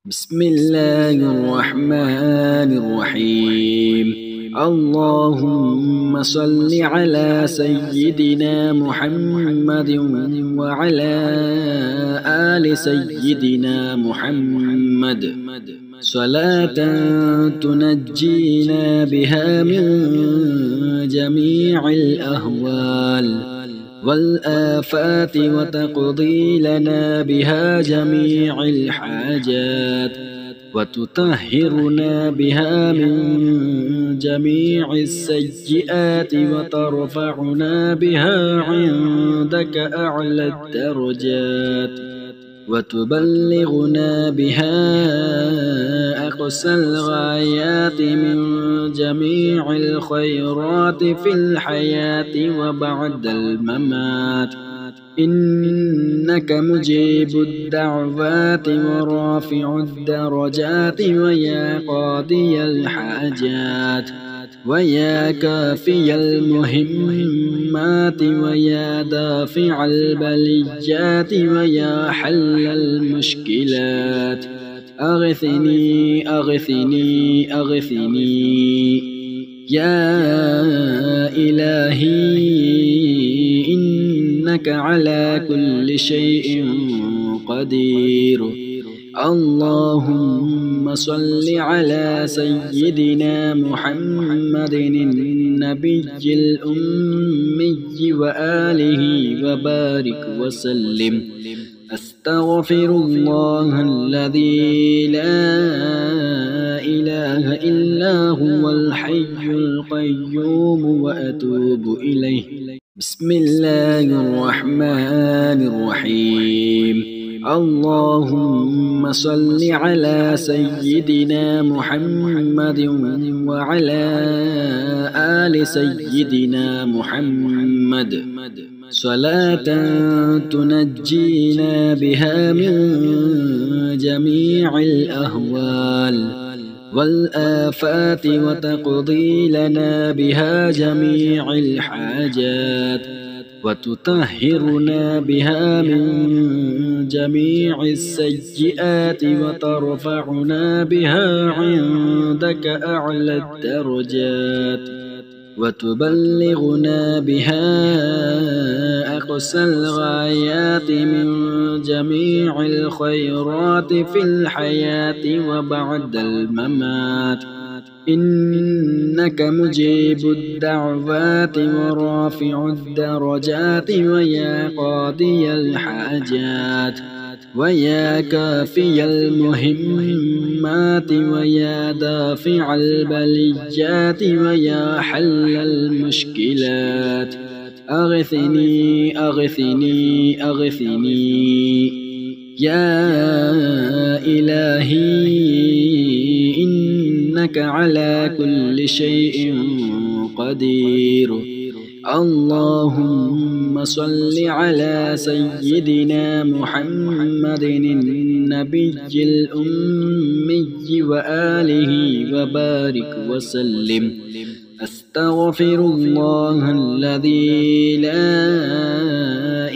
بسم الله الرحمن الرحيم. اللهم صل على سيدنا محمد وعلى آل سيدنا محمد صلاة تنجينا بها من جميع الأهوال والآفات وتقضي لنا بها جميع الحاجات وتطهرنا بها من جميع السيئات وترفعنا بها عندك أعلى الدرجات وتبلغنا بها أقصى الغايات من جميع الخيرات في الحياة وبعد الممات، إنك مجيب الدعوات ورافع الدرجات ويا قاضي الحاجات ويا كافي المهمات ويا دافع البليات ويا حل المشكلات، أغثني أغثني أغثني يا إلهي، إنك على كل شيء قدير. اللهم صل على سيدنا محمد النبي الأمي وآله وبارك وسلم. أستغفر الله الذي لا إله إلا هو الحي القيوم وأتوب إليه. بسم الله الرحمن الرحيم. اللهم صل على سيدنا محمد وعلى آل سيدنا محمد صلاة تنجينا بها من جميع الأهوال والآفات وتقضي لنا بها جميع الحاجات وتطهرنا بها من جميع السيئات وترفعنا بها عندك أعلى الدرجات وتبلغنا بها أقصى الغايات من جميع الخيرات في الحياة وبعد الممات، إنك مجيب الدعوات ورافع الدرجات ويا قاضي الحاجات ويا كافي المهمات ويا دافع البليات ويا حل المشكلات، أغثني أغثني أغثني يا إلهي، إنك على كل شيء قدير. اللهم صل على سيدنا محمد النبي الأمي وآله وبارك وسلم. أستغفر الله الذي لا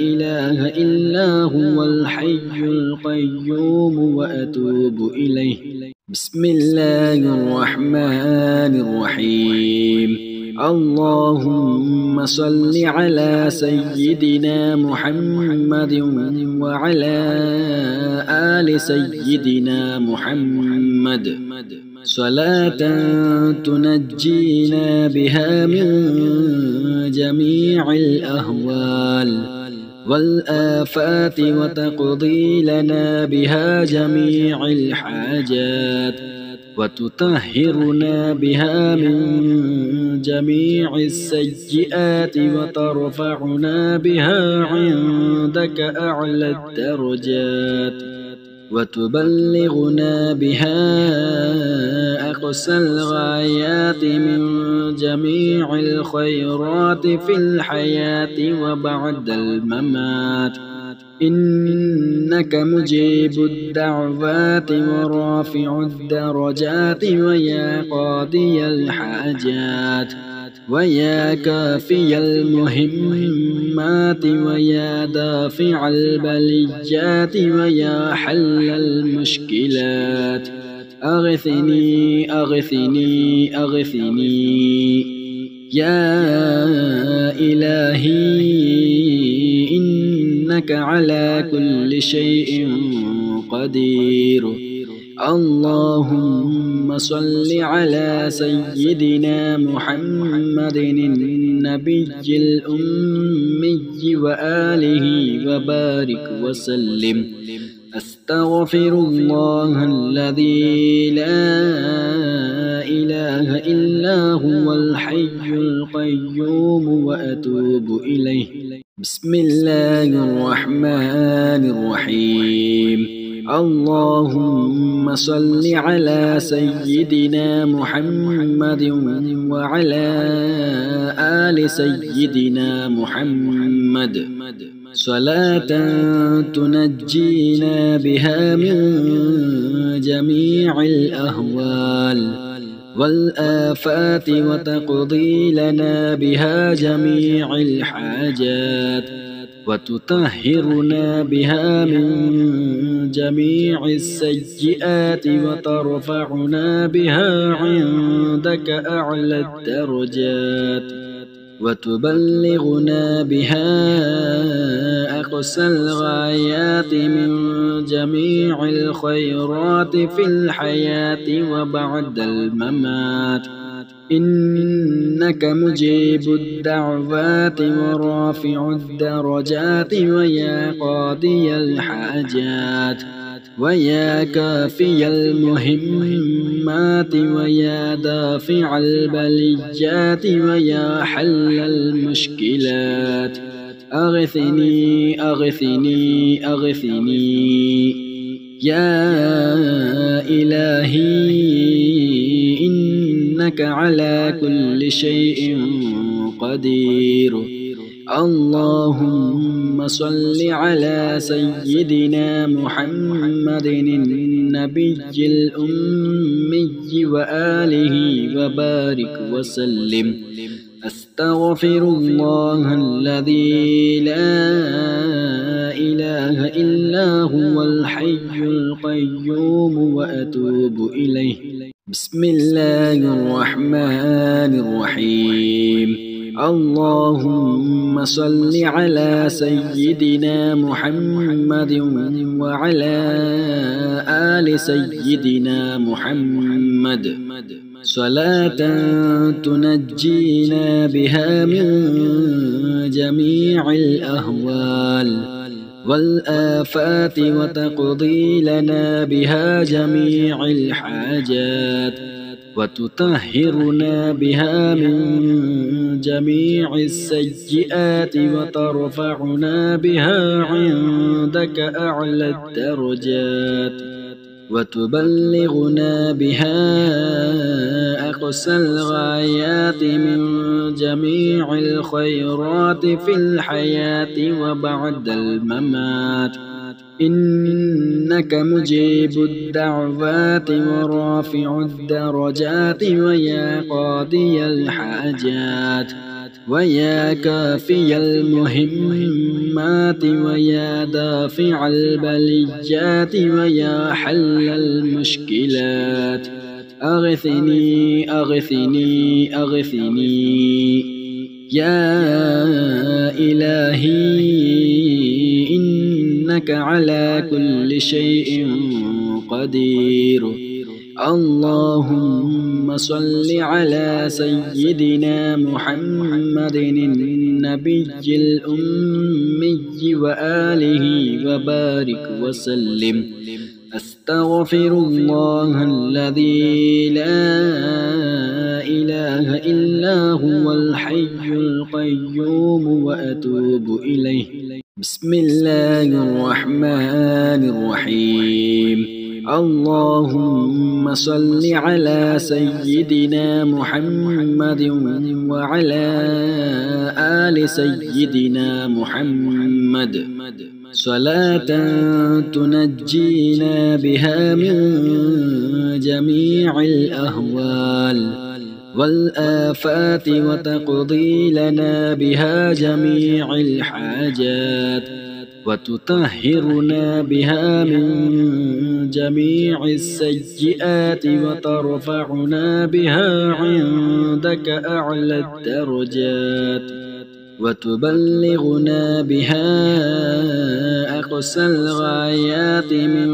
إله إلا هو الحي القيوم وأتوب إليه. بسم الله الرحمن الرحيم. اللهم صل على سيدنا محمد وعلى آل سيدنا محمد صلاة تنجينا بها من جميع الأهوال والآفات وتقضي لنا بها جميع الحاجات وتطهرنا بها من جميع السيئات وترفعنا بها عندك أعلى الدرجات وتبلغنا بها أقصى الغايات من جميع الخيرات في الحياة وبعد الممات، إنك مجيب الدعوات ورافع الدرجات ويا قاضي الحاجات ويا كافي المهمات ويا دافع البليات ويا حل المشكلات أغثني أغثني أغثني يا إلهي إنك على كل شيء قدير. اللهم صل على سيدنا محمد النبي الأمي وآله وبارك وسلم. أستغفر الله الذي لا إله إلا هو الحي القيوم وأتوب إليه. بسم الله الرحمن الرحيم. اللهم صل على سيدنا محمد وعلى آل سيدنا محمد صلاة تنجينا بها من جميع الأهوال والآفات وتقضي لنا بها جميع الحاجات وتطهرنا بها من جميع السيئات وترفعنا بها عندك أعلى الدرجات وتبلغنا بها أقصى الغايات من جميع الخيرات في الحياة وبعد الممات. إنك مجيب الدعوات ورافع الدرجات ويا قاضي الحاجات ويا كافي المهمات ويا دافع البليات ويا حل المشكلات أغثني أغثني أغثني يا إلهي إنك على كل شيء قدير. اللهم صل على سيدنا محمد النبي الأمي وآله وبارك وسلم. أستغفر الله الذي لا إله إلا هو الحي القيوم وأتوب إليه. بسم الله الرحمن الرحيم. اللهم صل على سيدنا محمد وعلى آل سيدنا محمد صلاة تنجينا بها من جميع الأهوال والآفات وتقضي لنا بها جميع الحاجات وتطهرنا بها من جميع السيئات وترفعنا بها عندك أعلى الدرجات وتبلغنا بها أقصى الغايات من جميع الخيرات في الحياة وبعد الممات. إنك مجيب الدعوات ورافع الدرجات ويا قاضي الحاجات ويا كافي المهمات ويا دافع البليات ويا حل المشكلات أغثني أغثني أغثني يا إلهي إنك على كل شيء قدير. اللهم صل على سيدنا محمد النبي الأمي وآله وبارك وسلم. أستغفر الله الذي لا إله إلا هو الحي القيوم وأتوب إليه. بسم الله الرحمن الرحيم. اللهم صل على سيدنا محمد وعلى آل سيدنا محمد صلاة تنجينا بها من جميع الأهوال والآفات وتقضي لنا بها جميع الحاجات وتطهرنا بها من جميع السيئات وترفعنا بها عندك أعلى الدرجات وتبلغنا بها أقصى الغايات من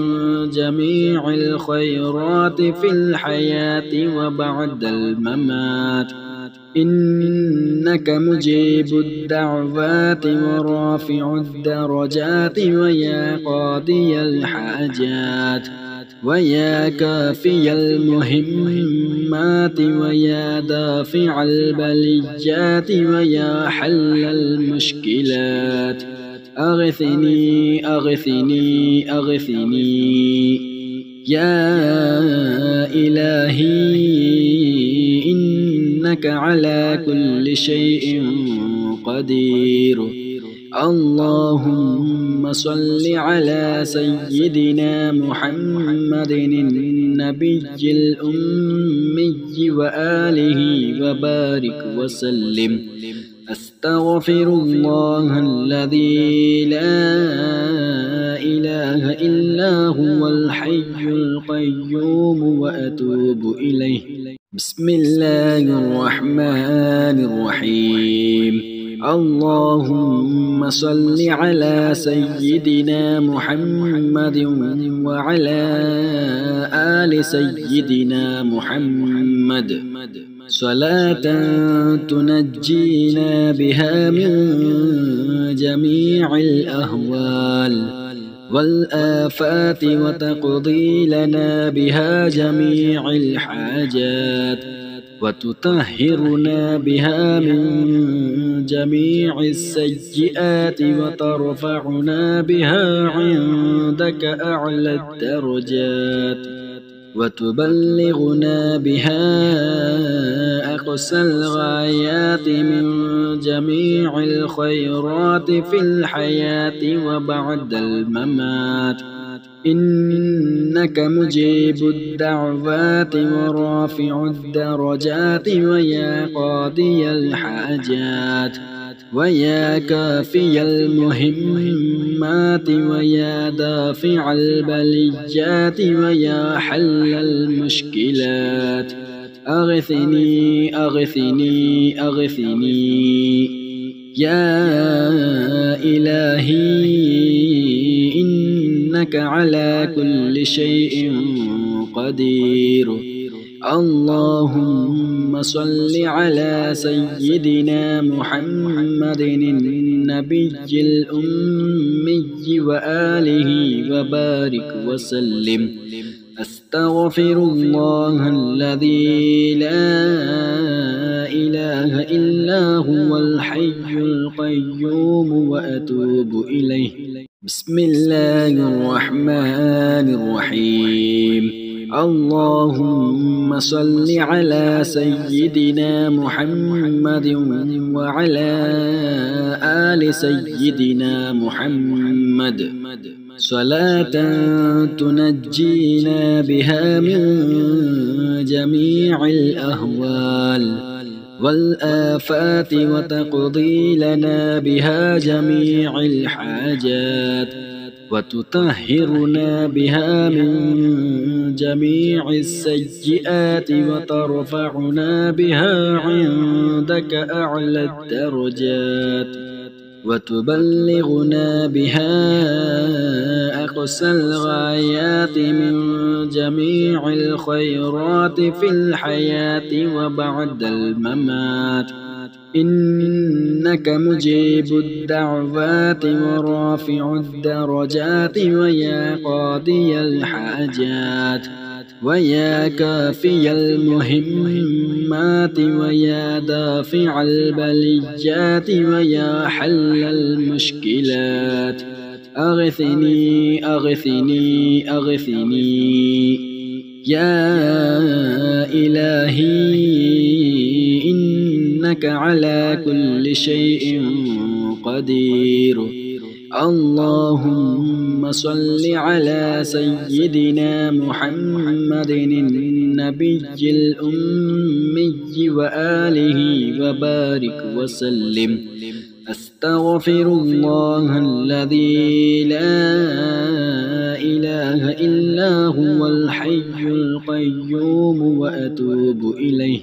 جميع الخيرات في الحياة وبعد الممات إنك مجيب الدعوات ورافع الدرجات ويا قاضي الحاجات ويا كافي المهمات ويا دافع البليات ويا حل المشكلات أغثني أغثني أغثني يا إلهي إنك على كل شيء قدير اللهم صل على سيدنا محمد النبي الأمي وآله وبارك وسلم أستغفر الله الذي لا إله إلا هو الحي القيوم وأتوب إليه بسم الله الرحمن الرحيم اللهم صل على سيدنا محمد وعلى آل سيدنا محمد صلاة تنجينا بها من جميع الأهوال والآفات وتقضي لنا بها جميع الحاجات وتطهرنا بها من جميع السيئات وترفعنا بها عندك أعلى الدرجات وتبلغنا بها أقصى الغايات من جميع الخيرات في الحياة وبعد الممات إنك مجيب الدعوات ورافع الدرجات ويا قاضي الحاجات ويا كافي المهمات ويا دافع البليات ويا حل المشكلات أغثني أغثني أغثني يا إلهي إنك على كل شيء قدير اللهم صل على سيدنا محمد النبي الأمي وآله وبارك وسلم أستغفر الله الذي لا إله إلا هو الحي القيوم وأتوب إليه بسم الله الرحمن الرحيم اللهم صل على سيدنا محمد وعلى آل سيدنا محمد صلاة تنجينا بها من جميع الأهوال والآفات وتقضي لنا بها جميع الحاجات وتطهرنا بها من جميع السيئات وترفعنا بها عندك أعلى الدرجات وتبلغنا بها أقصى الغايات من جميع الخيرات في الحياة وبعد الممات إنك مجيب الدعوات ورافع الدرجات ويا قاضي الحاجات ويا كافي المهمات ويا دافع البليات ويا حل المشكلات أغثني أغثني أغثني يا إلهي إنك على كل شيء قدير اللهم صل على سيدنا محمد النبي الأمي وآله وبارك وسلم. أستغفر الله الذي لا إله إلا هو الحي القيوم وأتوب إليه.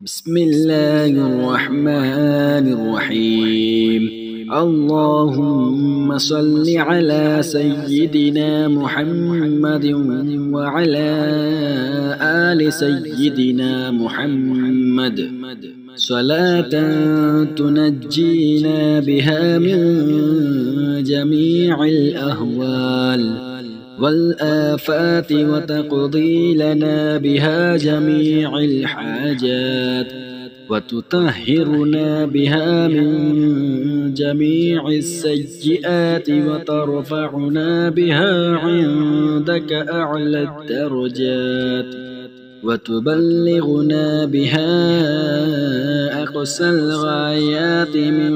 بسم الله الرحمن الرحيم. اللهم صل على سيدنا محمد وعلى آل سيدنا محمد صلاة تنجينا بها من جميع الأهوال والآفات وتقضي لنا بها جميع الحاجات وتطهرنا بها من جميع السيئات وترفعنا بها عندك أعلى الدرجات وتبلغنا بها أقصى الغايات من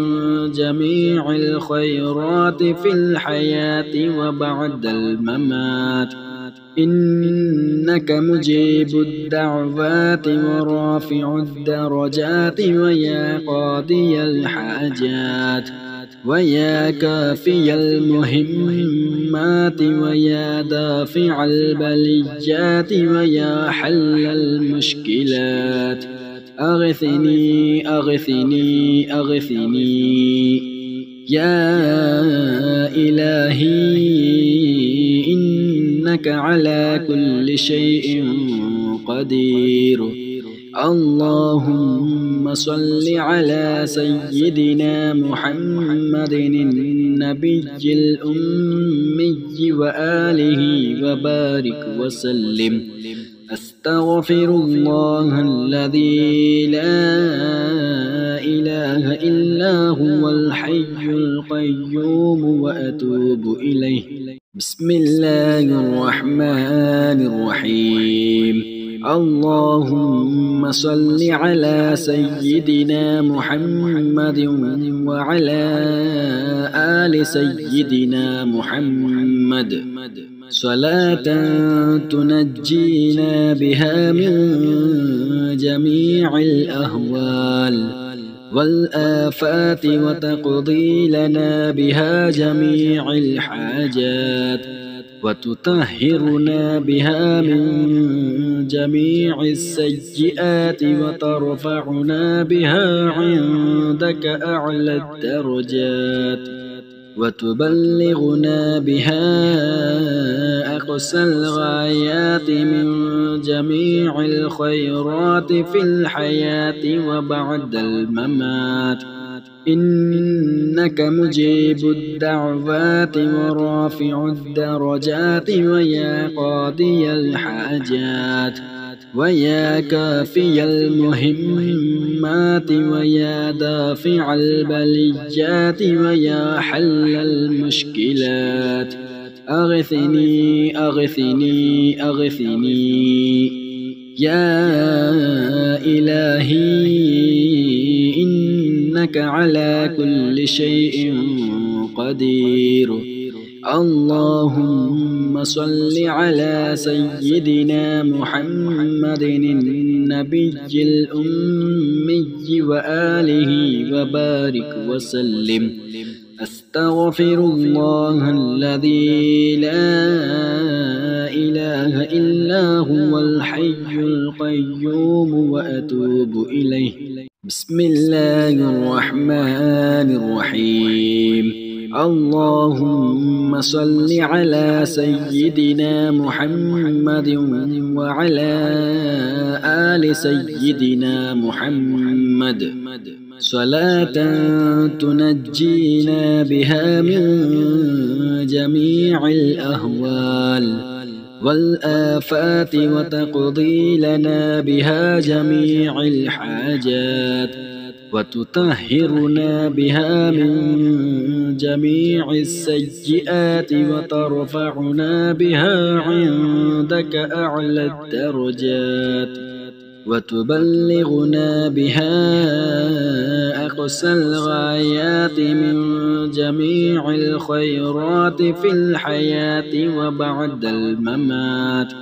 جميع الخيرات في الحياة وبعد الممات. إنك مجيب الدعوات ورافع الدرجات ويا قاضي الحاجات ويا كافي المهمات ويا دافع البليات ويا حل المشكلات. أغثني أغثني أغثني يا إلهي إنك على كل شيء قدير. اللهم صل على سيدنا محمد النبي الأمي وآله وبارك وسلم. أستغفر الله الذي لا إله إلا هو الحي القيوم وأتوب إليه. بسم الله الرحمن الرحيم. اللهم صل على سيدنا محمد وعلى آل سيدنا محمد صلاة تنجينا بها من جميع الأهوال والآفات وتقضي لنا بها جميع الحاجات وتطهرنا بها من جميع السيئات وترفعنا بها عندك أعلى الدرجات وتبلغنا بها أقصى الغايات من جميع الخيرات في الحياة وبعد الممات. إنك مجيب الدعوات ورافع الدرجات ويا قاضي الحاجات ويا كافي المهمات ويا دافع البليات ويا حل المشكلات. أغثني أغثني أغثني يا إلهي إنك على كل شيء قدير. اللهم صل على سيدنا محمد النبي الأمي وآله وبارك وسلم. أستغفر الله الذي لا إله إلا هو الحي القيوم وأتوب إليه. بسم الله الرحمن الرحيم. اللهم صل على سيدنا محمد وعلى آل سيدنا محمد صلاة تنجينا بها من جميع الأهوال والآفات وتقضي لنا بها جميع الحاجات وتطهرنا بها من جميع السيئات وترفعنا بها عندك أعلى الدرجات وتبلغنا بها أقصى الغايات من جميع الخيرات في الحياة وبعد الممات.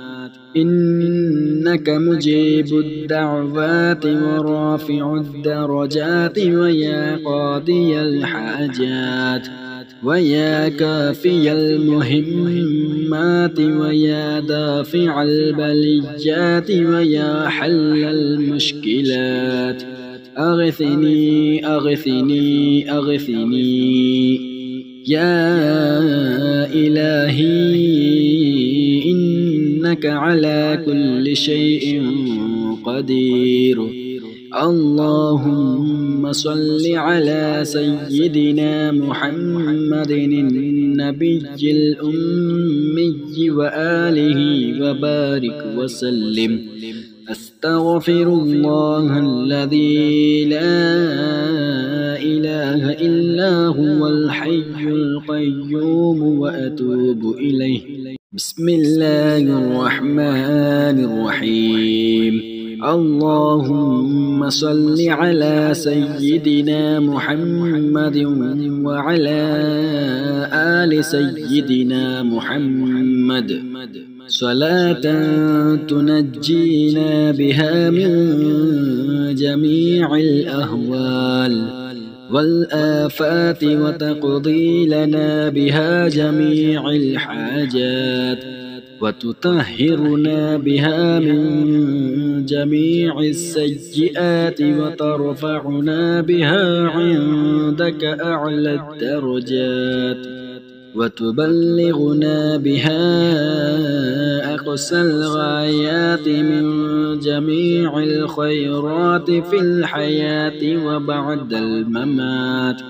إنك مجيب الدعوات ورافع الدرجات ويا قاضي الحاجات ويا كافي المهمات ويا دافع البليات ويا حل المشكلات. أغثني أغثني أغثني يا إلهي إنك على كل شيء قدير. اللهم صل على سيدنا محمد النبي الأمي وآله وبارك وسلم. أستغفر الله الذي لا إله إلا هو الحي القيوم وأتوب إليه. بسم الله الرحمن الرحيم. اللهم صل على سيدنا محمد وعلى آل سيدنا محمد صلاة تنجينا بها من جميع الأهوال والآفات وتقضي لنا بها جميع الحاجات وتطهرنا بها من جميع السيئات وترفعنا بها عندك أعلى الدرجات وتبلغنا بها أقصى الغايات من جميع الخيرات في الحياة وبعد الممات.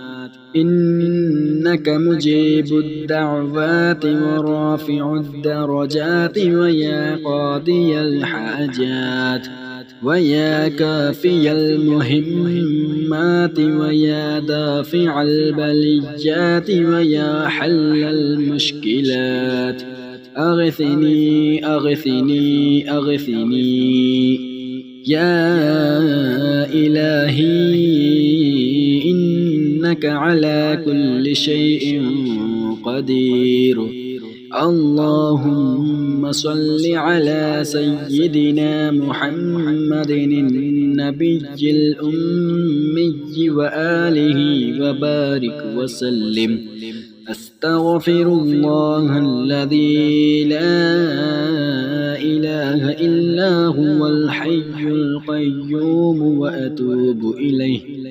إنك مجيب الدعوات ورافع الدرجات ويا قاضي الحاجات ويا كافي المهمات ويا دافع البليات ويا حل المشكلات. أغثني أغثني أغثني يا إلهي إنك على كل شيء قدير. اللهم صل على سيدنا محمد النبي الأمي وآله وبارك وسلم. أستغفر الله الذي لا إله إلا هو الحي القيوم وأتوب إليه.